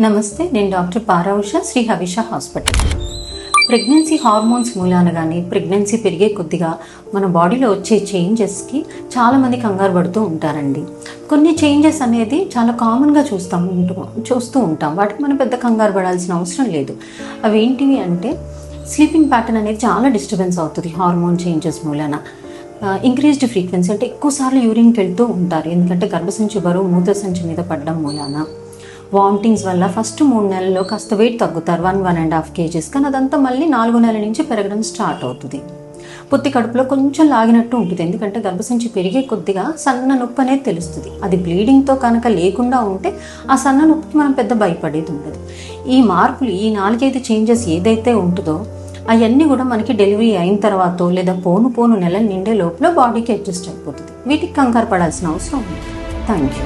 నమస్తే, నేను doctor Parousha, Sri Havisha hospital. Pregnancy hormones మూలాన కానీ ప్రెగ్నెన్సీ పెరిగే కొద్దిగా మన బాడీలో వచ్చే చేంజెస్కి చాలామంది కంగారు పడుతూ ఉంటారండి. కొన్ని చేంజెస్ అనేది చాలా కామన్గా చూస్తూ ఉంటాం. వాటికి మనం పెద్ద కంగారు పడాల్సిన అవసరం లేదు. అవి ఏంటివి అంటే, స్లీపింగ్ ప్యాటర్న్ అనేది చాలా డిస్టర్బెన్స్ అవుతుంది హార్మోన్ చేంజెస్ మూలాన. ఇంక్రీజ్డ్ ఫ్రీక్వెన్సీ అంటే ఎక్కువసార్లు యూరిన్కి వెళ్తూ ఉంటారు, ఎందుకంటే గర్భసంచి బరువు మూత్రసంచి మీద పడడం మూలాన. వామిటింగ్స్ వల్ల ఫస్ట్ 3 నెలల్లో కాస్త వెయిట్ తగ్గుతారు, 1.5 kgs, కానీ అదంతా మళ్ళీ 4 నెలల నుంచి పెరగడం స్టార్ట్ అవుతుంది. పొత్తి కడుపులో కొంచెం లాగినట్టు ఉంటుంది, ఎందుకంటే గర్భసంచి పెరిగే కొద్దిగా సన్న నొప్పి అనేది తెలుస్తుంది. అది బ్లీడింగ్తో కనుక లేకుండా ఉంటే ఆ సన్న నొప్పికి మనం పెద్ద భయపడేది ఉండదు. ఈ మార్పులు, ఈ 4-5 చేంజెస్ ఏదైతే ఉంటుందో అవన్నీ కూడా మనకి డెలివరీ అయిన తర్వాత లేదా పోను నెలలు నిండే లోపల బాడీకి అడ్జస్ట్ అయిపోతుంది. వీటికి కంగారు పడాల్సిన అవసరం ఉంది. Thank you.